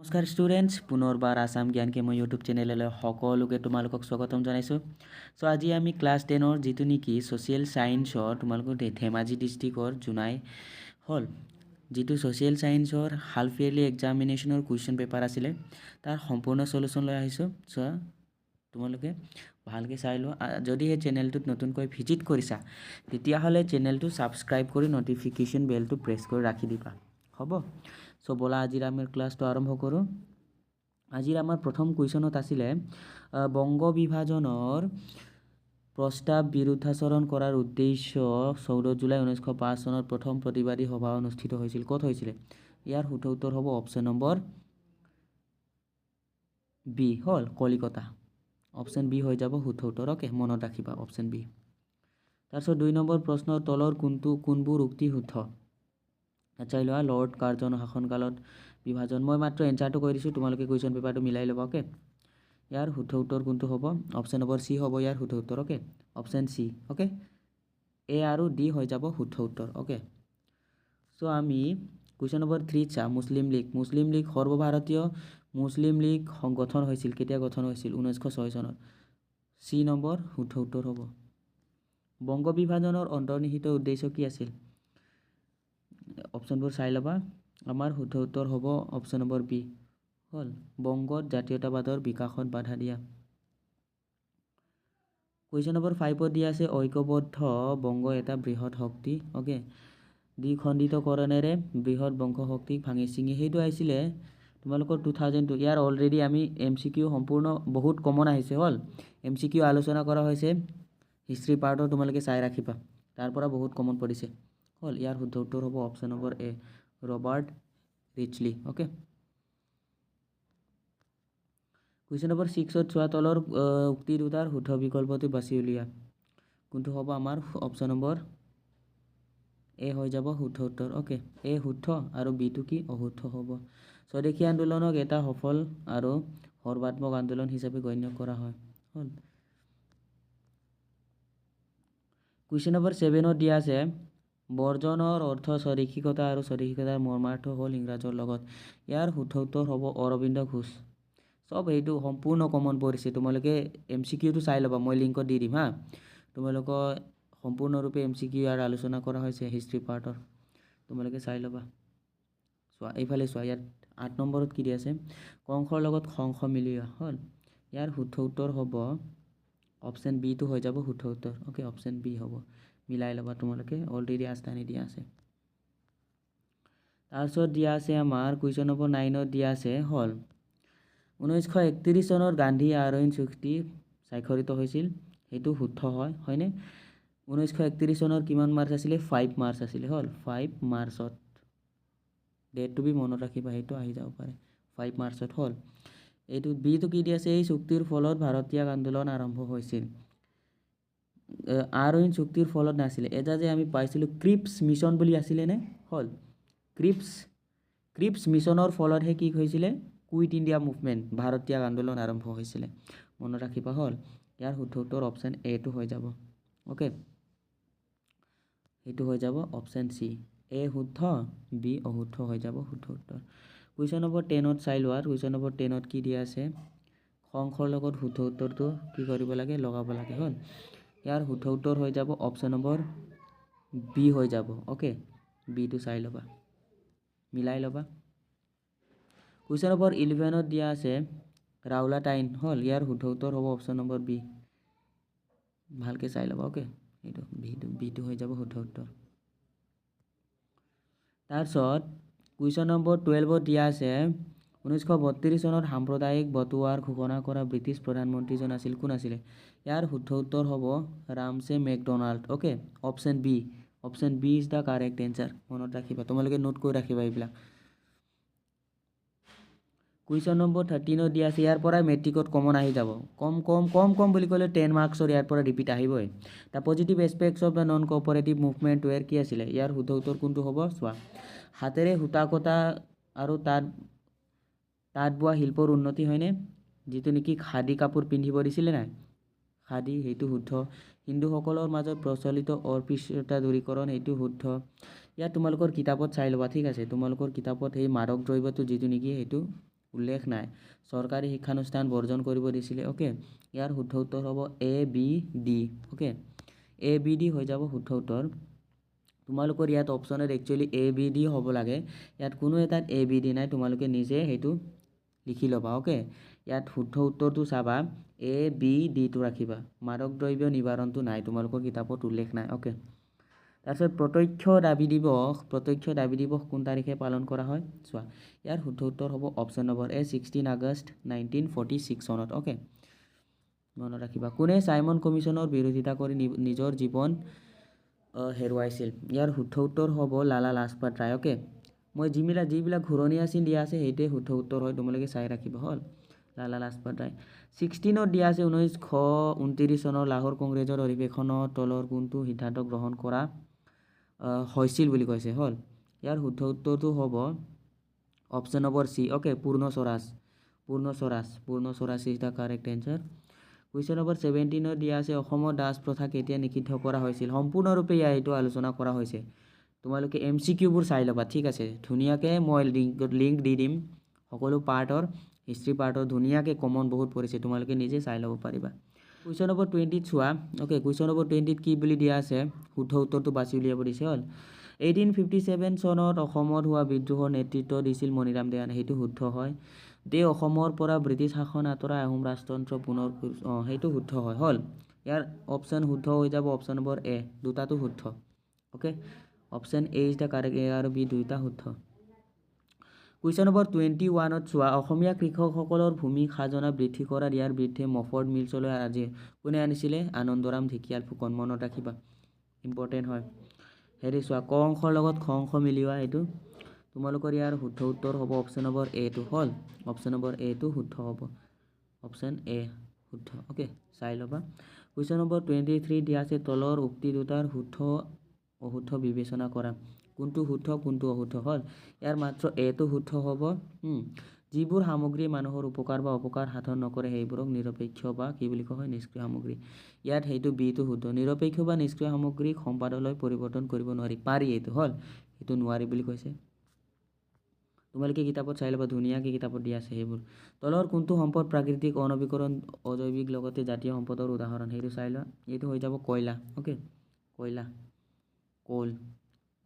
নমস্কাৰ ষ্টুডেণ্টছ, পুনৰবাৰ আসাম জ্ঞান কেম ইউটিউব চেনেললৈ সকলোকে তোমালোকক স্বাগতম জনাইছোঁ। চ' আজি আমি ক্লাছ 10ৰ যিটো নেকি ছ'চিয়েল ছায়েন্সৰ তোমালোকৰ ধেমাজি ডিষ্ট্ৰিক্টৰ জোনাই হ'ল যিটো ছ'চিয়েল ছায়েন্সৰ হাফ ইয়াৰলি এক্সামিনেশ্যনৰ কুৱেশ্যন পেপাৰ আছিলে তাৰ সম্পূৰ্ণ সলিউশ্যন লৈ আহিছোঁ। চ' তোমালোকে ভালকৈ চাই লোৱা। যদি এই চেনেলটোত নতুনকৈ ভিজিট কৰিছা তেতিয়াহ'লে চেনেলটো ছাবস্ক্ৰাইব কৰি নটিফিকেশ্যন বেলটো প্ৰেছ কৰি ৰাখি দিবা, হ'ব। চ' ব'লা আজিৰ আমাৰ ক্লাছটো আৰম্ভ কৰোঁ। আজিৰ আমাৰ প্ৰথম কুৱেশ্যনত আছিলে বংগ বিভাজনৰ প্ৰস্তাৱ বিৰুদ্ধাচৰণ কৰাৰ উদ্দেশ্য 14 জুলাই 1905 চনত প্ৰথম প্ৰতিবাদী সভা অনুষ্ঠিত হৈছিল। ক'ত হৈছিলে? ইয়াৰ শুদ্ধ উত্তৰ হ'ব অপশ্যন নম্বৰ বি হ'ল কলিকতা। অপশ্যন বি হৈ যাব শুদ্ধ উত্তৰ। অ'কে, মনত ৰাখিবা অপশ্যন বি। তাৰপিছত 2 নম্বৰ প্ৰশ্নৰ তলৰ কোনবোৰ উক্তি শুদ্ধ? চাই লোৱা। লৰ্ড কাৰ্জনৰ শাসনকালত বিভাজন। মই মাত্ৰ এনচাৰটো কৈ দিছোঁ, তোমালোকে কুৱেশ্যন পেপাৰটো মিলাই ল'বা। অ'কে, ইয়াৰ শুদ্ধ উত্তৰ কোনটো হ'ব? অপশ্যন নম্বৰ চি হ'ব ইয়াৰ শুদ্ধ উত্তৰ। Okay, option C. অ'কে, এ আৰু ডি হৈ যাব শুদ্ধ উত্তৰ। অ'কে, চ' আমি কুৱেশ্যন নম্বৰ 3 চাওঁ। মুছলিম লীগ সৰ্বভাৰতীয় মুছলিম লীগ গঠন হৈছিল। কেতিয়া গঠন হৈছিল? 1906 চনত। চি নম্বৰ শুদ্ধ উত্তৰ হ'ব। বংগ বিভাজনৰ অন্তৰ্নিহিত উদ্দেশ্য কি আছিল? অপশ্যনবোৰ চাই ল'বা। আমাৰ শুদ্ধ উত্তৰ হ'ব অপশ্যন নম্বৰ বি হ'ল বংগত জাতীয়তাবাদৰ বিকাশত বাধা দিয়া। কুৱেশ্যন নম্বৰ 5ত দিয়া আছে ঐক্যবদ্ধ বংগ এটা বৃহৎ শক্তি। অ'কে, দ্বিখণ্ডিতকৰণেৰে বৃহৎ বংগ শক্তিক ভাঙি ছিঙি। সেইটো আহিছিলে তোমালোকৰ 2002। ইয়াৰ অলৰেডি আমি MCQ সম্পূৰ্ণ বহুত কমন আহিছে হ'ল। MCQ আলোচনা কৰা হৈছে হিষ্ট্ৰী পাৰ্টৰ, তোমালোকে চাই ৰাখিবা, তাৰ পৰা বহুত কমন পৰিছে হ'ল। ইয়াৰ শুদ্ধ উত্তৰ হ'ব অপশ্যন নম্বৰ এ ৰবাৰ্ট ৰিচলি। অ'কে, কুৱেশ্যন নম্বৰ 6ত চোৱা। তলৰ উক্তি দুটাৰ শুদ্ধ বিকল্পটো বাছি উলিওৱা। কোনটো হ'ব আমাৰ? অপশ্যন নম্বৰ এ হৈ যাব শুদ্ধ উত্তৰ। অ'কে, এ শুদ্ধ আৰু বিটো কি? অশুদ্ধ হ'ব। স্বদেশী আন্দোলনক এটা সফল আৰু সৰ্বাত্মক আন্দোলন হিচাপে গণ্য কৰা হয় হ'ল। কুৱেশ্যন নম্বৰ 7ত দিয়া আছে বৰ্জনৰ অৰ্থ স্বদেশিকতা আৰু স্বদেশিকতাৰ মৰ্মাৰ্থ হ'ল ইংৰাজৰ লগত। ইয়াৰ শুদ্ধ উত্তৰ হ'ব অৰবিন্দ ঘোষ। চব সেইটো সম্পূৰ্ণ কমন পৰিছে, তোমালোকে MCQটো চাই ল'বা, মই লিংকত দি দিম হা। তোমালোকৰ সম্পূৰ্ণৰূপে MCQ ইয়াৰ আলোচনা কৰা হৈছে হিষ্ট্ৰী পাৰ্টৰ, তোমালোকে চাই ল'বা। চোৱা এইফালে চোৱা, ইয়াত 8 নম্বৰত কি দিয়া আছে? কংসৰ লগত সংস মিলিওৱা হ'ল। ইয়াৰ শুদ্ধ উত্তৰ হ'ব অপশ্যন বিটো হৈ যাব শুদ্ধ উত্তৰ। অ'কে, অপশ্যন বি হ'ব, মিলাই ল'বা তোমালোকে, অলৰেডি আস্থানি দিয়া আছে। তাৰপিছত দিয়া আছে আমাৰ কুৱেশ্যন নম্বৰ 9ত দিয়া আছে হ'ল 1931 চনত গান্ধী আৰউইন চুক্তি স্বাক্ষৰিত হৈছিল। সেইটো শুদ্ধ হয়, হয়নে? 1931 চনৰ কিমান মাৰ্চ আছিলে? 5 মাৰ্চ আছিলে হ'ল। 5 মাৰ্চত ডেটটো বি মনত ৰাখিবা, সেইটো আহি যাব পাৰে 5 মাৰ্চত হ'ল। এইটো বিটো কি দিয়া আছে? এই চুক্তিৰ ফলত ভাৰতীয় আন্দোলন আৰম্ভ হৈছিল। আৰউইন চুক্তিৰ ফলত নাছিলে, এটা যে আমি পাইছিলোঁ ক্ৰিপছ মিছন বুলি আছিলেনে? হ'ল ক্ৰিপছ মিছনৰ ফলতহে কি হৈছিলে? কুইট ইণ্ডিয়া মুভমেণ্ট, ভাৰতীয় আন্দোলন আৰম্ভ হৈছিলে, মনত ৰাখিবা হ'ল। ইয়াৰ শুদ্ধ উত্তৰ অপশ্যন এটো হৈ যাব। অ'কে, সেইটো হৈ যাব অপশ্যন চি, এ শুদ্ধ বি অশুদ্ধ হৈ যাব শুদ্ধ উত্তৰ। কুৱেশ্যন নম্বৰ 10ত চাই লোৱা। কুৱেশ্যন নম্বৰ 10ত কি দিয়া আছে? সংসৰ লগত শুদ্ধ উত্তৰটো কি কৰিব লাগে? লগাব লাগে হ'ল। ইয়াৰ শুদ্ধ উত্তৰ হৈ যাব অপশ্যন নম্বৰ বি হৈ যাব। অ'কে, বিটো চাই ল'বা, মিলাই ল'বা। কুৱেশ্যন নম্বৰ 11ত দিয়া আছে ৰাওলাট আইন হ'ল। ইয়াৰ শুদ্ধ উত্তৰ হ'ব অপশ্যন নম্বৰ বি, ভালকৈ চাই ল'বা। অ'কে, এইটো বিটো হৈ যাব শুদ্ধ উত্তৰ। তাৰপিছত কুৱেশ্যন নম্বৰ 12ত দিয়া আছে 1932 চনত সাম্প্ৰদায়িক বটোৱাৰ ঘোষণা কৰা ব্ৰিটিছ প্ৰধানমন্ত্ৰীজন আছিল। কোন আছিলে? ইয়াৰ শুদ্ধ উত্তৰ হ'ব Ramsay MacDonald. Okay, option B is the correct answer, মনত ৰাখিবা, তোমালোকে নোট কৰি ৰাখিবা এইবিলাক। কুৱেশ্যন নম্বৰ 13ত দিয়া আছে, ইয়াৰ পৰা মেট্ৰিকত কমন আহি যাব। কম বুলি ক'লে 10 মাৰ্কছৰ ইয়াৰ পৰা ৰিপিট আহিবই। The positive aspects of the non cooperative movement were কি আছিলে? ইয়াৰ শুদ্ধ উত্তৰ কোনটো হ'ব? চোৱা, হাতেৰে সূতা কটা আৰু তাঁত বোৱা শিল্পৰ উন্নতি হয়নে? যিটো নেকি খাদী কাপোৰ পিন্ধিব দিছিলে নাই, খাদী, সেইটো শুদ্ধ। হিন্দুসকলৰ মাজত প্ৰচলিত অস্পৃশ্যতা দূৰীকৰণ, সেইটো শুদ্ধ। ইয়াত তোমালোকৰ কিতাপত চাই ল'বা, ঠিক আছে? তোমালোকৰ কিতাপত সেই মাদক দ্ৰব্যটো যিটো নেকি সেইটো উল্লেখ নাই চৰকাৰী শিক্ষানুষ্ঠান বৰ্জন কৰিব দিছিলে ওকে ইয়াৰ শুদ্ধ উত্তৰ হ'ব এ বি ডি ওকে এ বি ডি হৈ যাব শুদ্ধ উত্তৰ তোমালোকৰ ইয়াত অপশ্যনত একচুৱেলি এ বি ডি হ'ব লাগে ইয়াত কোনো এটাত এ বি ডি নাই তোমালোকে নিজে সেইটো লিখি ল'বা ওকে ইয়াত শুদ্ধ উত্তৰটো চাবা এ বি ডিটো ৰাখিবা মাদক দ্ৰব্য নিবাৰণটো নাই তোমালোকৰ কিতাপত উল্লেখ নাই ওকে তাৰপিছত প্ৰত্যক্ষ দাবী দিৱস কোন তাৰিখে পালন কৰা হয় চোৱা ইয়াৰ শুদ্ধ উত্তৰ হ'ব অপশ্যন নম্বৰ এ 16 আগষ্ট 1946 চনত ওকে মনত ৰাখিবা কোনে চাইমন কমিশ্যনৰ বিৰোধিতা কৰি নিজৰ জীৱন হেৰুৱাইছিল ইয়াৰ শুদ্ধ উত্তৰ হ'ব লালা লাজপত ৰায় ওকে মই যিবিলাক ঘূৰণীয়া চিন দিয়া আছে সেইটোৱে শুদ্ধ উত্তৰ হয় তোমালোকে চাই ৰাখিবা হ'ল লালা লাজপত ৰায় 16ত দিয়া আছে 1929 চনৰ লাহোৰ কংগ্ৰেছৰ অধিৱেশনত তলৰ কোনটো সিদ্ধান্ত গ্ৰহণ কৰা হৈছিল বুলি কৈছে হ'ল ইয়াৰ শুদ্ধ উত্তৰটো হ'ব option number C okay Purna Swaraj is the correct answer question number 17ত দিয়া আছে অসমৰ দাস প্ৰথা কেতিয়া নিষিদ্ধ কৰা হৈছিল সম্পূৰ্ণৰূপে এইটো আলোচনা কৰা হৈছে তোমালোকে MCQবোৰ চাই ল'বা ঠিক আছে ধুনীয়াকৈ মই লিংক দি দিম সকলো পাৰ্টৰ হিষ্ট্ৰী পাৰ্টৰ ধুনীয়াকৈ কমন বহুত পৰিছে তোমালোকে নিজে চাই ল'ব পাৰিবা কুৱেশ্যন নম্বৰ 20ত চোৱা ওকে কুৱেশ্যন নম্বৰ 20ত কি বুলি দিয়া আছে শুদ্ধ উত্তৰটো বাছি উলিয়াব দিছে হ'ল 1857 চনত অসমত হোৱা বিদ্ৰোহৰ নেতৃত্ব দিছিল মণিৰাম দেৱানে সেইটো শুদ্ধ হয় অসমৰ পৰা ব্ৰিটিছ শাসন আঁতৰাই আহোম ৰাজতন্ত্ৰ পুনৰ সেইটো শুদ্ধ হয় হ'ল ইয়াৰ অপশ্যন শুদ্ধ হৈ যাব অপশ্যন নম্বৰ এ দুটাটো শুদ্ধ okay option A is the correct A আৰু বি দুইটা শুদ্ধ কুৱেশ্যন নম্বৰ 21ত চোৱা অসমীয়া কৃষকসকলৰ ভূমি খাজনা বৃদ্ধি কৰাৰ ইয়াৰ বিৰুদ্ধে মফৰ্ড মিলছলৈ আজি কোনে আনিছিলে আনন্দৰাম ঢেকিয়াল ফুকন মনত ৰাখিবা ইম্পৰ্টেণ্ট হয় হেৰি চোৱা ক অংশৰ লগত খ অংশ মিলিওৱা এইটো তোমালোকৰ ইয়াৰ শুদ্ধ উত্তৰ হ'ব অপশ্যন নম্বৰ এটো হ'ল অপশ্যন নম্বৰ এটো শুদ্ধ হ'ব অপশ্যন এ শুদ্ধ ওকে চাই ল'বা কুৱেশ্যন নম্বৰ 23 দিয়া আছে তলৰ উক্তি দুটাৰ শুদ্ধ অশুদ্ধ বিবেচনা কৰা কোনটো শুদ্ধ কোনটো অশুদ্ধ হ'ল ইয়াৰ মাত্ৰ এটো শুদ্ধ হ'ব যিবোৰ সামগ্ৰী মানুহৰ উপকাৰ বা অপকাৰ সাধন নকৰে সেইবোৰক নিৰপেক্ষ বা কি বুলি কোৱা হয় নিষ্ক্ৰিয় সামগ্ৰী ইয়াত সেইটো বিটো শুদ্ধ নিৰপেক্ষ বা নিষ্ক্ৰিয় সামগ্ৰীক সম্পাদলৈ পৰিৱৰ্তন কৰিব নোৱাৰি পাৰি এইটো হ'ল এইটো নোৱাৰি বুলি কৈছে তোমালোকে কিতাপত চাই ল'বা ধুনীয়াকৈ কিতাপত দিয়া আছে সেইবোৰ তলৰ কোনটো সম্পদ প্ৰাকৃতিক অনবীকৰণ অজৈবিক লগতে জাতীয় সম্পদৰ উদাহৰণ সেইটো চাই লোৱা এইটো হৈ যাব কয়লা ওকে কয়লা কোল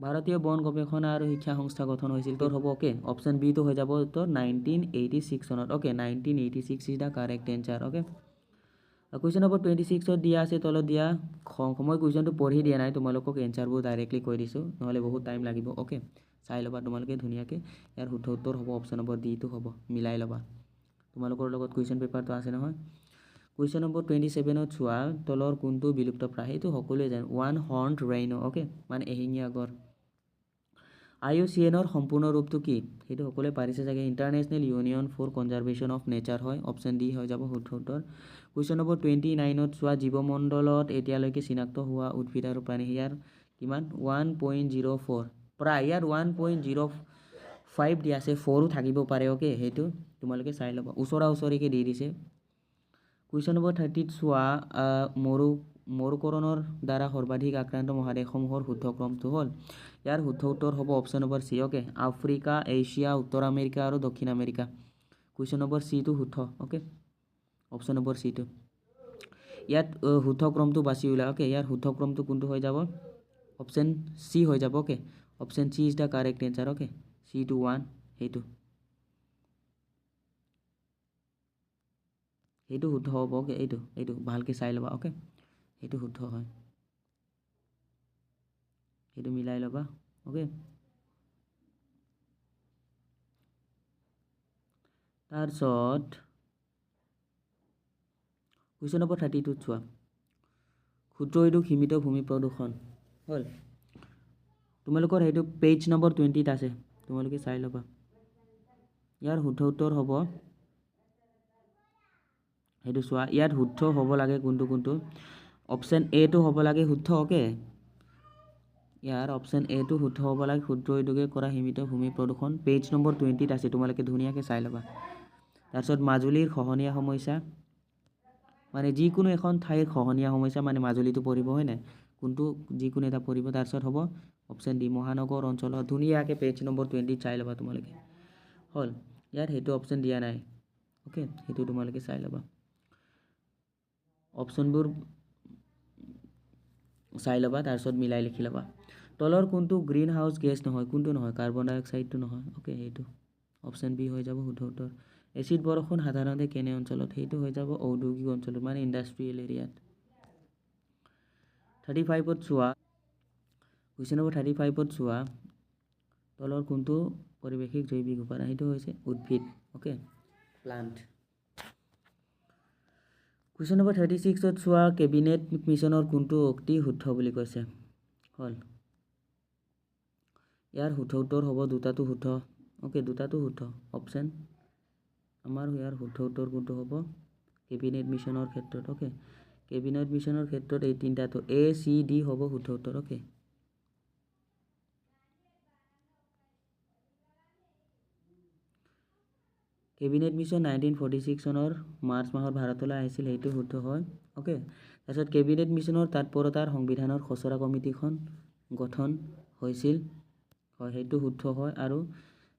ভাৰতীয় বন গৱেষণা আৰু শিক্ষা সংস্থা গঠন হৈছিল তোৰ হ'ব ওকে অপশ্যন বি টো হৈ যাব তোৰ 1986 চনত okay 1986 is the correct answer okay question number 26ত দিয়া আছে তলত দিয়া মই কুৱেশ্যনটো পঢ়ি দিয়া নাই তোমালোকক এনচাৰবোৰ ডাইৰেক্টলি কৈ দিছোঁ নহ'লে বহুত টাইম লাগিব ওকে চাই ল'বা তোমালোকে ধুনীয়াকৈ ইয়াৰ শুদ্ধ উত্তৰ হ'ব অপশ্যন নম্বৰ ডিটো হ'ব মিলাই ল'বা তোমালোকৰ লগত কুৱেশ্যন পেপাৰটো আছে নহয় কুৱেশ্যন নম্বৰ 27ত চোৱা তলৰ কোনটো বিলুপ্তপ্ৰায় সেইটো সকলোৱে জানে ওৱান হৰ্নড ৰাইনো ওকে মানে এশিঙীয়া গড় IUCNৰ সম্পূৰ্ণ ৰূপটো কি সেইটো সকলোৱে পাৰিছে চাগে International Union for Conservation of Nature হয় অপশ্যন ডি হৈ যাব শুদ্ধ উত্তৰ কুৱেশ্যন নম্বৰ 29ত চোৱা জীৱমণ্ডলত এতিয়ালৈকে চিনাক্ত হোৱা উদ্ভিদ আৰু প্ৰাণী ইয়াৰ কিমান 1.04 প্ৰায় ইয়াৰ 1.05 দিয়া আছে 4ও থাকিব পাৰে ওকে সেইটো তোমালোকে চাই ল'বা ওচৰাওচৰিকৈ দি দিছে কুৱেশ্যন নম্বৰ 30ত চোৱা মৰুকৰণৰ দ্বাৰা সৰ্বাধিক আক্ৰান্ত মহাদেশসমূহৰ শুদ্ধ ক্ৰমটো হ'ল ইয়াৰ শুদ্ধ উত্তৰ হ'ব option number C okay Africa Asia উত্তৰ আমেৰিকা আৰু দক্ষিণ আমেৰিকা কুৱেশ্যন নম্বৰ চিটো শুদ্ধ ওকে অপশ্যন নম্বৰ চিটো ইয়াত শুদ্ধ ক্ৰমটো বাছি ওলা ওকে ইয়াৰ শুদ্ধ ক্ৰমটো কোনটো হৈ যাব অপশ্যন চি হৈ যাব okay option C is the correct answer okay C to 1 সেইটো শুদ্ধ হ'ব ওকে এইটো ভালকৈ চাই ল'বা ওকে সেইটো শুদ্ধ হয় সেইটো মিলাই ল'বা ওকে তাৰপিছত কুৱেশ্যন নম্বৰ 32ত চোৱা ক্ষুদ্ৰ উদ্যোগ সীমিত ভূমি প্ৰদূষণ হ'ল তোমালোকৰ সেইটো পেজ নম্বৰ 20ত আছে তোমালোকে চাই ল'বা ইয়াৰ শুদ্ধ উত্তৰ হ'ব সেইটো চোৱা ইয়াত শুদ্ধ হ'ব লাগে কোনটো অপশ্যন এটো হ'ব লাগে শুদ্ধ ওকে ইয়াৰ অপশ্যন এটো শুদ্ধ হ'ব লাগে ক্ষুদ্ৰ উদ্যোগে কৰা সীমিত ভূমি প্ৰদূষণ পেজ নম্বৰ 20ত আছে তোমালোকে ধুনীয়াকৈ চাই ল'বা তাৰপিছত মাজুলীৰ খহনীয়া সমস্যা মানে যিকোনো এখন ঠাইৰ খহনীয়া সমস্যা মানে মাজুলীটো পৰিব হয় নাই কোনটো যিকোনো এটা পৰিব তাৰপিছত হ'ব অপশ্যন ডি মহানগৰ অঞ্চলত ধুনীয়াকৈ পেজ নম্বৰ 20 চাই ল'বা তোমালোকে হ'ল ইয়াত সেইটো অপশ্যন দিয়া নাই ওকে সেইটো তোমালোকে চাই ল'বা অপশ্যনবোৰ চাই ল'বা তাৰপিছত মিলাই লিখি ল'বা তলৰ কোনটো গ্ৰীণ হাউচ গেছ নহয় কোনটো নহয় কাৰ্বন ডাই অক্সাইডটো নহয় ওকে সেইটো অপশ্যন বি হৈ যাব শুদ্ধ উত্তৰ এচিড বৰষুণ সাধাৰণতে কেনে অঞ্চলত সেইটো হৈ যাব ঔদ্যোগিক অঞ্চলত মানে ইণ্ডাষ্ট্ৰিয়েল এৰিয়াত 35ত চোৱা কুৱেশ্যন নম্বৰ 35ত চোৱা তলৰ কোনটো পৰিৱেশিক জৈৱিক উপাদান সেইটো হৈছে উদ্ভিদ ওকে প্লান্ট কুৱেশ্যন নম্বৰ 36ত চোৱা কেবিনেট মিছনৰ কোনটো উক্তি শুদ্ধ বুলি কৈছে হ'ল ইয়াৰ শুদ্ধ উত্তৰ হ'ব দুটাটো শুদ্ধ ওকে দুটাটো শুদ্ধ অপশ্যন আমাৰ ইয়াৰ শুদ্ধ উত্তৰ কোনটো হ'ব কেবিনেট মিছনৰ ক্ষেত্ৰত ওকে কেবিনেট মিছনৰ ক্ষেত্ৰত এই তিনিটাটো এ চি ডি হ'ব শুদ্ধ উত্তৰ ওকে কেবিনেট মিছন 1946 চনৰ মাৰ্চ মাহত ভাৰতলৈ আহিছিল সেইটো শুদ্ধ হয় ওকে তাৰপিছত কেবিনেট মিছনৰ তৎপৰতাৰ সংবিধানৰ খচৰা কমিটিখন গঠন হৈছিল হয় সেইটো শুদ্ধ হয় আৰু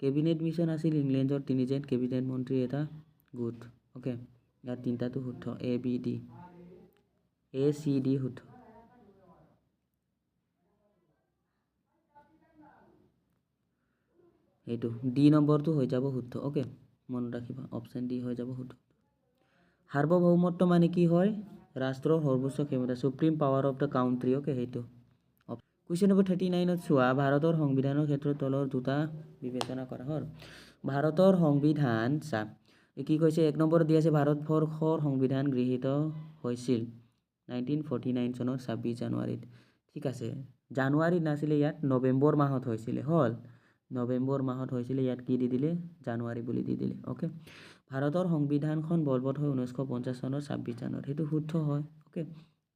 কেবিনেট মিছন আছিল ইংলেণ্ডৰ তিনিজন কেবিনেট মন্ত্ৰী এটা গোট ওকে ইয়াত তিনিটাটো শুদ্ধ A B D A C D শুদ্ধ এইটো ডি নম্বৰটো হৈ যাব শুদ্ধ ওকে মনত ৰাখিবা অপশ্যন ডি হৈ যাব শুদ্ধ সাৰ্বভৌমত্ব মানে কি হয় ৰাষ্ট্ৰৰ সৰ্বোচ্চ ক্ষমতা supreme power of the country okay সেইটো কুৱেশ্যন নম্বৰ 39ত চোৱা ভাৰতৰ সংবিধানৰ ক্ষেত্ৰত তলৰ দুটা বিবেচনা কৰা হ'ল ভাৰতৰ সংবিধান চা কি কৈছে এক নম্বৰত দি আছে ভাৰতবৰ্ষৰ সংবিধান গৃহীত হৈছিল 1949 চনৰ 26 জানুৱাৰীত ঠিক আছে জানুৱাৰীত নাছিলে ইয়াত নৱেম্বৰ মাহত হৈছিলে হ'ল নৱেম্বৰ মাহত হৈছিলে ইয়াত কি দি দিলে জানুৱাৰী বুলি দি দিলে ওকে ভাৰতৰ সংবিধানখন বলবৎ হৈ 1950 চনৰ 26 জানুৱাৰী সেইটো শুদ্ধ হয় ওকে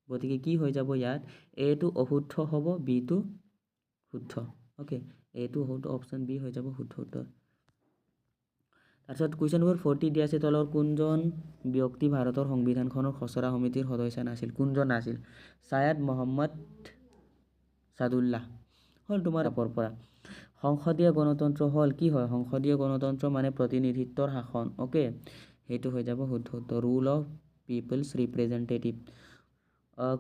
গতিকে কি হৈ যাব ইয়াত এটো অশুদ্ধ হ'ব বিটো শুদ্ধ ওকে এটো শুদ্ধ অপশ্যন বি হৈ যাব শুদ্ধ উত্তৰ তাৰপিছত কুৱেশ্যন নম্বৰ 40 দি আছে তলৰ কোনজন ব্যক্তি ভাৰতৰ সংবিধানখনৰ খচৰা সমিতিৰ সদস্য নাছিল কোনজন আছিল ছায়াদ মোহাম্মদ সাদুল্লাহ হ'ল তোমাৰ পৰা সংসদীয় গণতন্ত্ৰ হ'ল কি হয় সংসদীয় গণতন্ত্ৰ মানে প্ৰতিনিধিত্বৰ শাসন ওকে সেইটো হৈ যাব শুদ্ধ উত্তৰ rule of people's representative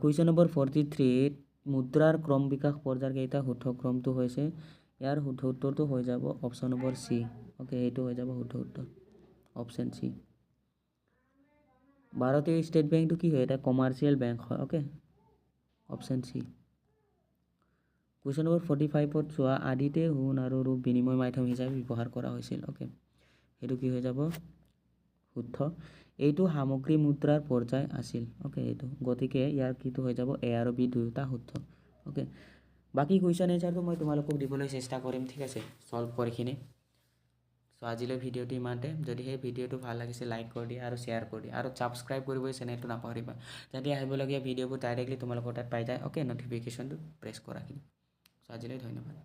question number 43 মুদ্ৰাৰ ক্ৰম বিকাশ পৰ্যায়ৰ কেইটা শুদ্ধ ক্ৰমটো হৈছে ইয়াৰ শুদ্ধ উত্তৰটো হৈ যাব অপশ্যন নম্বৰ সি ওকে এইটো হৈ যাব শুদ্ধ উত্তৰ অপশ্যন সি ভাৰতীয় ষ্টেট বেংকটো কি হয় এটা কমাৰ্চিয়েল বেংক হয় ওকে অপশ্যন সি কুৱেশ্যন নম্বৰ 45ত চোৱা আদিতে সোণ আৰু ৰূপ বিনিময় মাধ্যম হিচাপে ব্যৱহাৰ কৰা হৈছিল ওকে সেইটো কি হৈ যাব শুদ্ধ এইটো সামগ্ৰী মুদ্ৰাৰ পৰ্যায় আছিল ওকে এইটো গতিকে ইয়াৰ কিটো হৈ যাব এ আৰু বি দুয়োটা শুদ্ধ ওকে বাকি কুৱেশ্যন এনসাৰটো মই তোমালোকক দিবলৈ চেষ্টা কৰিম ঠিক আছে সলভ কৰি কিনে সো আজিলৈ ভিডিঅ'টো ইমানতে যদি সেই ভিডিঅ'টো ভাল লাগিছে লাইক কৰি দিয়া আৰু শ্বেয়াৰ কৰি দিয়া আৰু সাবস্ক্ৰাইব কৰিব চেনেলটো নাপাহৰিবা যাতে আহিবলগীয়া ভিডিঅ'বোৰ ডাইৰেক্টলি তোমালোকৰ তাত পাই যায় ওকে নটিফিকেশ্যনটো প্ৰেছ কৰাখিনি সো আজিলৈ ধন্যবাদ